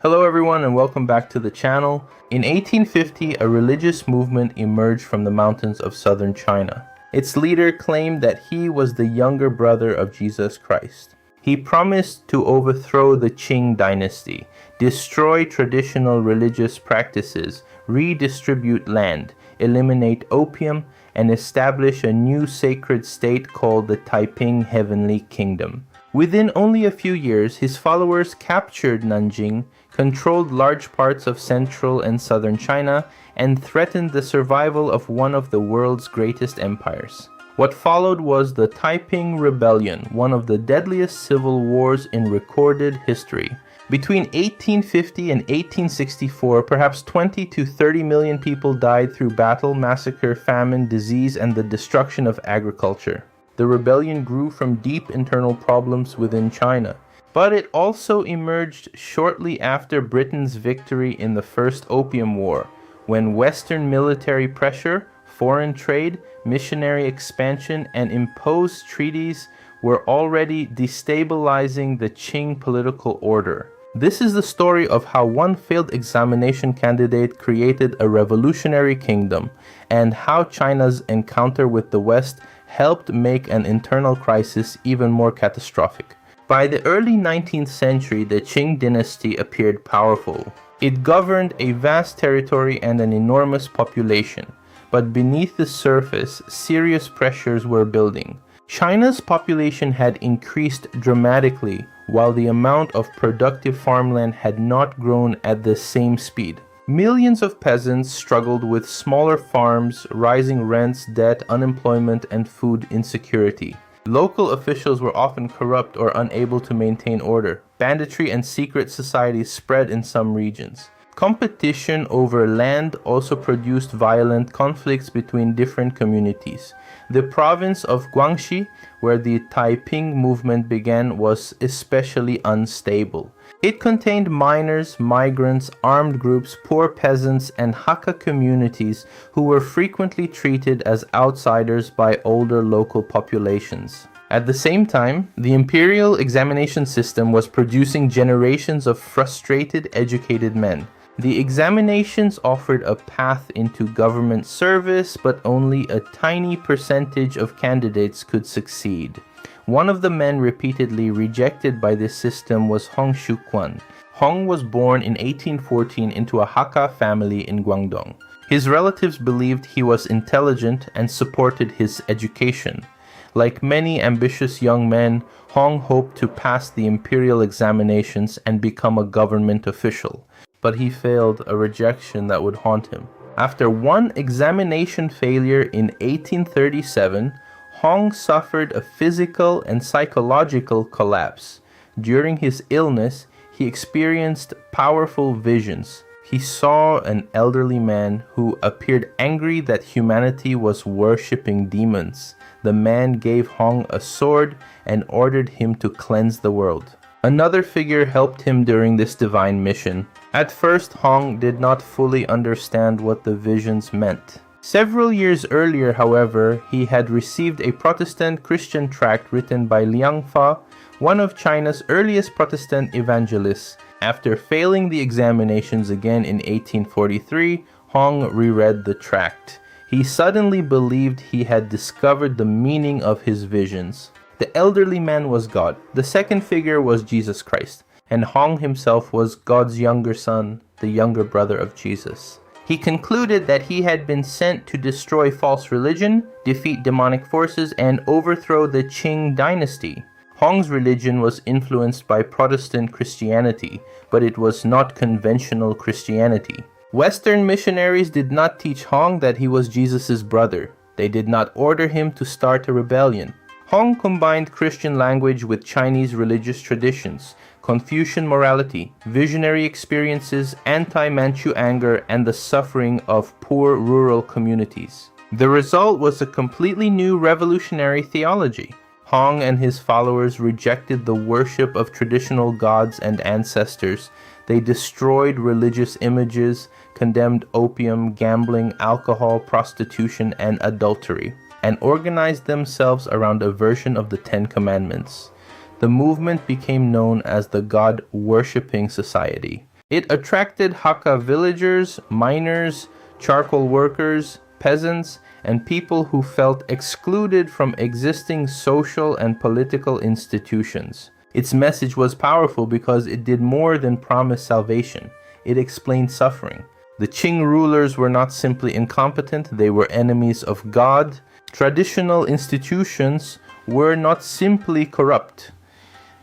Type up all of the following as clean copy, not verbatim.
Hello everyone and welcome back to the channel. In 1850, a religious movement emerged from the mountains of southern China. Its leader claimed that he was the younger brother of Jesus Christ. He promised to overthrow the Qing dynasty, destroy traditional religious practices, redistribute land, eliminate opium, and establish a new sacred state called the Taiping Heavenly Kingdom. Within only a few years, his followers captured Nanjing, controlled large parts of central and southern China, and threatened the survival of one of the world's greatest empires. What followed was the Taiping Rebellion, one of the deadliest civil wars in recorded history. Between 1850 and 1864, perhaps 20 to 30 million people died through battle, massacre, famine, disease, and the destruction of agriculture. The rebellion grew from deep internal problems within China, but it also emerged shortly after Britain's victory in the First Opium War, when Western military pressure, foreign trade, missionary expansion, and imposed treaties were already destabilizing the Qing political order. This is the story of how one failed examination candidate created a revolutionary kingdom, and how China's encounter with the West helped make an internal crisis even more catastrophic. By the early 19th century, the Qing dynasty appeared powerful. It governed a vast territory and an enormous population, but beneath the surface, serious pressures were building. China's population had increased dramatically, while the amount of productive farmland had not grown at the same speed. Millions of peasants struggled with smaller farms, rising rents, debt, unemployment, and food insecurity. Local officials were often corrupt or unable to maintain order. Banditry and secret societies spread in some regions. Competition over land also produced violent conflicts between different communities. The province of Guangxi, where the Taiping movement began, was especially unstable. It contained miners, migrants, armed groups, poor peasants, and Hakka communities who were frequently treated as outsiders by older local populations. At the same time, the imperial examination system was producing generations of frustrated, educated men. The examinations offered a path into government service, but only a tiny percentage of candidates could succeed. One of the men repeatedly rejected by this system was Hong Xiuquan. Hong was born in 1814 into a Hakka family in Guangdong. His relatives believed he was intelligent and supported his education. Like many ambitious young men, Hong hoped to pass the imperial examinations and become a government official. But he failed, a rejection that would haunt him. After one examination failure in 1837, Hong suffered a physical and psychological collapse. During his illness, he experienced powerful visions. He saw an elderly man who appeared angry that humanity was worshipping demons. The man gave Hong a sword and ordered him to cleanse the world. Another figure helped him during this divine mission. At first, Hong did not fully understand what the visions meant. Several years earlier, however, he had received a Protestant Christian tract written by Liang Fa, one of China's earliest Protestant evangelists. After failing the examinations again in 1843, Hong reread the tract. He suddenly believed he had discovered the meaning of his visions. The elderly man was God. The second figure was Jesus Christ. And Hong himself was God's younger son, the younger brother of Jesus. He concluded that he had been sent to destroy false religion, defeat demonic forces, and overthrow the Qing dynasty. Hong's religion was influenced by Protestant Christianity, but it was not conventional Christianity. Western missionaries did not teach Hong that he was Jesus' brother. They did not order him to start a rebellion. Hong combined Christian language with Chinese religious traditions, Confucian morality, visionary experiences, anti-Manchu anger, and the suffering of poor rural communities. The result was a completely new revolutionary theology. Hong and his followers rejected the worship of traditional gods and ancestors. They destroyed religious images, condemned opium, gambling, alcohol, prostitution, and adultery, and organized themselves around a version of the Ten Commandments. The movement became known as the God-worshipping society. It attracted Hakka villagers, miners, charcoal workers, peasants, and people who felt excluded from existing social and political institutions. Its message was powerful because it did more than promise salvation. It explained suffering. The Qing rulers were not simply incompetent, they were enemies of God. Traditional institutions were not simply corrupt.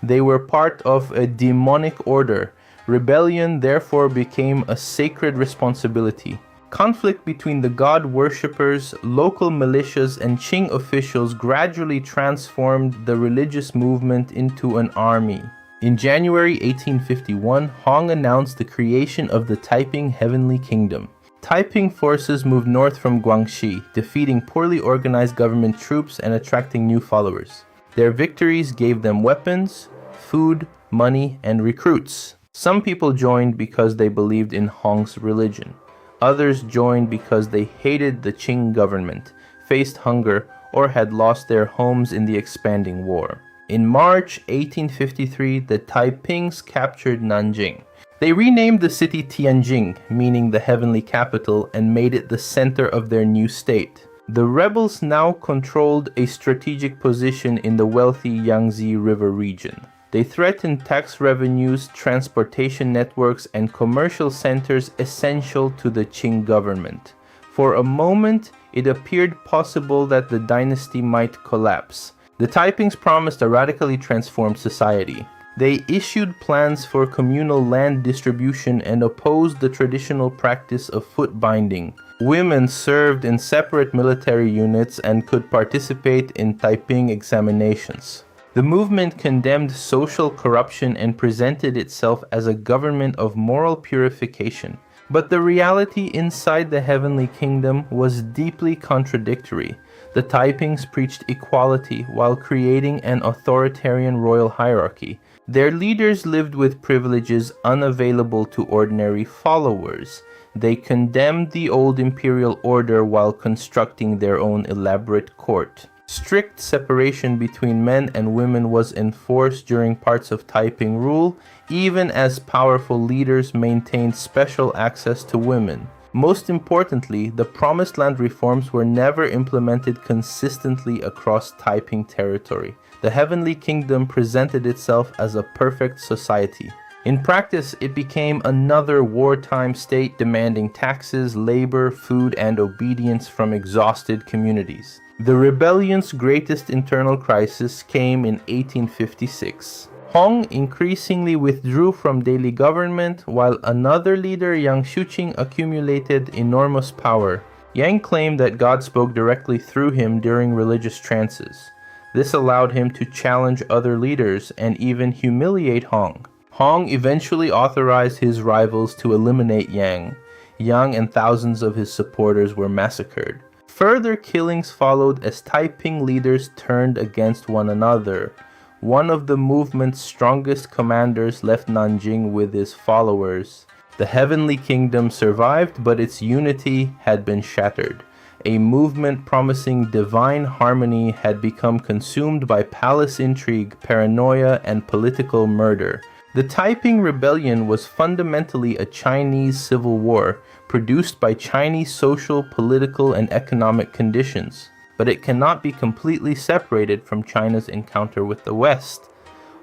They were part of a demonic order. Rebellion therefore became a sacred responsibility. Conflict between the god worshippers, local militias, and Qing officials gradually transformed the religious movement into an army. In January 1851, Hong announced the creation of the Taiping Heavenly Kingdom. Taiping forces moved north from Guangxi, defeating poorly organized government troops and attracting new followers. Their victories gave them weapons, food, money, and recruits. Some people joined because they believed in Hong's religion. Others joined because they hated the Qing government, faced hunger, or had lost their homes in the expanding war. In March 1853, the Taipings captured Nanjing. They renamed the city Tianjin, meaning the heavenly capital, and made it the center of their new state. The rebels now controlled a strategic position in the wealthy Yangtze River region. They threatened tax revenues, transportation networks, and commercial centers essential to the Qing government. For a moment, it appeared possible that the dynasty might collapse. The Taipings promised a radically transformed society. They issued plans for communal land distribution and opposed the traditional practice of foot binding. Women served in separate military units and could participate in Taiping examinations. The movement condemned social corruption and presented itself as a government of moral purification. But the reality inside the heavenly kingdom was deeply contradictory. The Taipings preached equality while creating an authoritarian royal hierarchy. Their leaders lived with privileges unavailable to ordinary followers. They condemned the old imperial order while constructing their own elaborate court. Strict separation between men and women was enforced during parts of Taiping rule, even as powerful leaders maintained special access to women. Most importantly, the Promised Land reforms were never implemented consistently across Taiping territory. The Heavenly Kingdom presented itself as a perfect society. In practice, it became another wartime state demanding taxes, labor, food, and obedience from exhausted communities. The rebellion's greatest internal crisis came in 1856. Hong increasingly withdrew from daily government, while another leader, Hong Xiuquan, accumulated enormous power. Yang claimed that God spoke directly through him during religious trances. This allowed him to challenge other leaders and even humiliate Hong. Hong eventually authorized his rivals to eliminate Yang. Yang and thousands of his supporters were massacred. Further killings followed as Taiping leaders turned against one another. One of the movement's strongest commanders left Nanjing with his followers. The Heavenly Kingdom survived, but its unity had been shattered. A movement promising divine harmony had become consumed by palace intrigue, paranoia, and political murder. The Taiping Rebellion was fundamentally a Chinese civil war, produced by Chinese social, political, and economic conditions. But it cannot be completely separated from China's encounter with the West.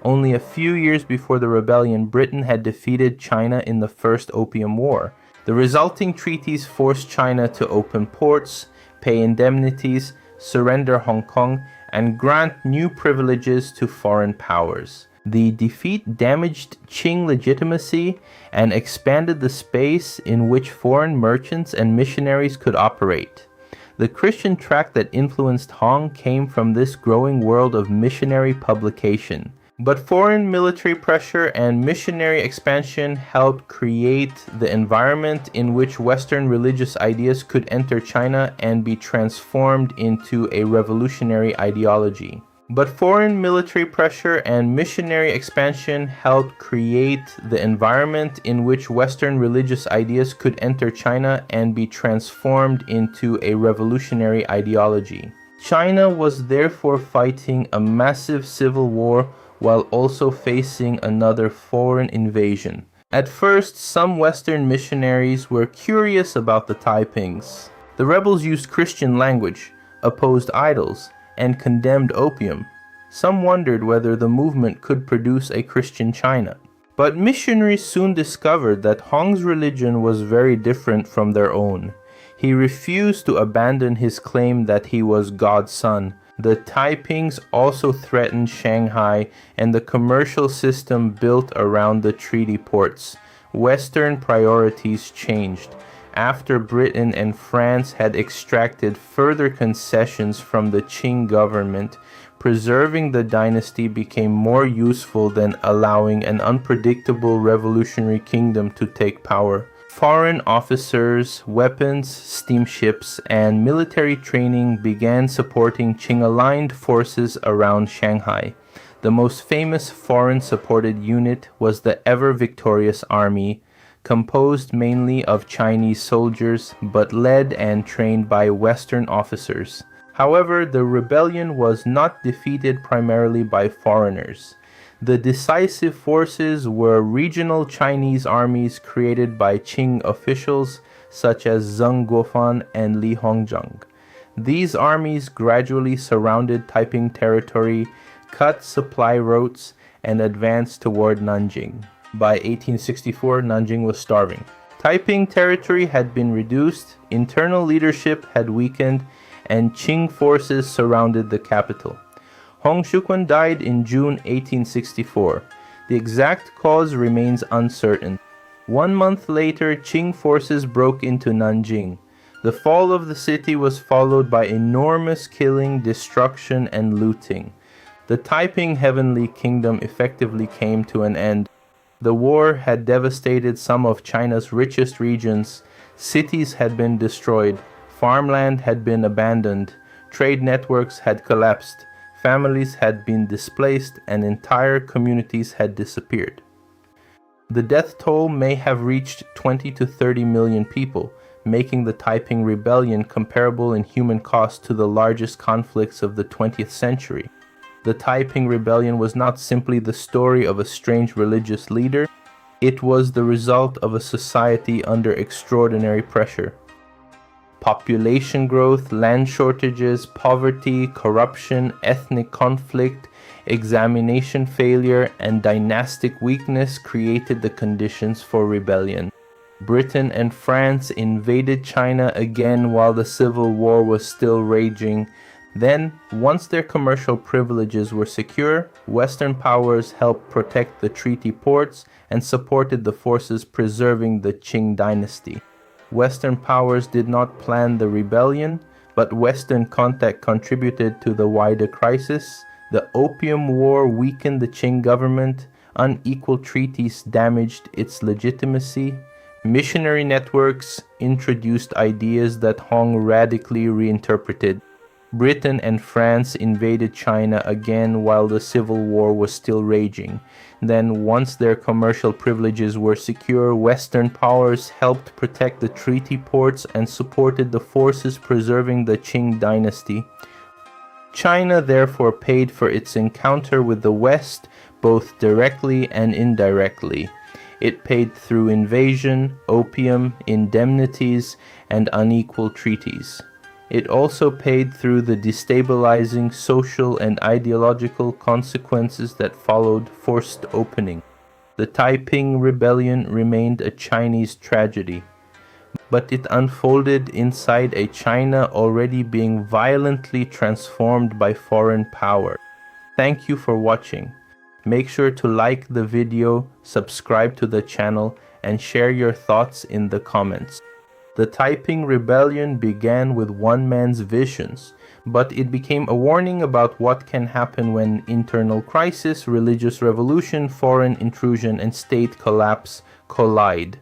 Only a few years before the rebellion, Britain had defeated China in the First Opium War. The resulting treaties forced China to open ports, pay indemnities, surrender Hong Kong, and grant new privileges to foreign powers. The defeat damaged Qing legitimacy and expanded the space in which foreign merchants and missionaries could operate. The Christian tract that influenced Hong came from this growing world of missionary publication. But foreign military pressure and missionary expansion helped create the environment in which Western religious ideas could enter China and be transformed into a revolutionary ideology. But foreign military pressure and missionary expansion helped create the environment in which Western religious ideas could enter China and be transformed into a revolutionary ideology. China was therefore fighting a massive civil war while also facing another foreign invasion. At first, some Western missionaries were curious about the Taipings. The rebels used Christian language, opposed idols, and condemned opium. Some wondered whether the movement could produce a Christian China. But missionaries soon discovered that Hong's religion was very different from their own. He refused to abandon his claim that he was God's son. The Taipings also threatened Shanghai and the commercial system built around the treaty ports. Western priorities changed. After Britain and France had extracted further concessions from the Qing government, preserving the dynasty became more useful than allowing an unpredictable revolutionary kingdom to take power. Foreign officers, weapons, steamships, and military training began supporting Qing-aligned forces around Shanghai. The most famous foreign-supported unit was the ever-victorious army, composed mainly of Chinese soldiers but led and trained by Western officers. However, the rebellion was not defeated primarily by foreigners. The decisive forces were regional Chinese armies created by Qing officials such as Zheng Guofan and Li Hongzhang. These armies gradually surrounded Taiping territory, cut supply routes, and advanced toward Nanjing. By 1864, Nanjing was starving. Taiping territory had been reduced, internal leadership had weakened, and Qing forces surrounded the capital. Hong Xiuquan died in June 1864. The exact cause remains uncertain. 1 month later, Qing forces broke into Nanjing. The fall of the city was followed by enormous killing, destruction, and looting. The Taiping Heavenly Kingdom effectively came to an end. The war had devastated some of China's richest regions. Cities had been destroyed. Farmland had been abandoned. Trade networks had collapsed. Families had been displaced and entire communities had disappeared. The death toll may have reached 20 to 30 million people, making the Taiping Rebellion comparable in human cost to the largest conflicts of the 20th century. The Taiping Rebellion was not simply the story of a strange religious leader, it was the result of a society under extraordinary pressure. Population growth, land shortages, poverty, corruption, ethnic conflict, examination failure, and dynastic weakness created the conditions for rebellion. Britain and France invaded China again while the Civil War was still raging. Then, once their commercial privileges were secure, Western powers helped protect the treaty ports and supported the forces preserving the Qing dynasty. Western powers did not plan the rebellion, but Western contact contributed to the wider crisis. The Opium War weakened the Qing government, unequal treaties damaged its legitimacy, missionary networks introduced ideas that Hong radically reinterpreted. Britain and France invaded China again while the Civil War was still raging. Then, once their commercial privileges were secure, Western powers helped protect the treaty ports and supported the forces preserving the Qing dynasty. China therefore paid for its encounter with the West both directly and indirectly. It paid through invasion, opium, indemnities, and unequal treaties. It also paid through the destabilizing social and ideological consequences that followed forced opening. The Taiping Rebellion remained a Chinese tragedy, but it unfolded inside a China already being violently transformed by foreign power. Thank you for watching. Make sure to like the video, subscribe to the channel, and share your thoughts in the comments. The Taiping Rebellion began with one man's visions, but it became a warning about what can happen when internal crisis, religious revolution, foreign intrusion, and state collapse collide.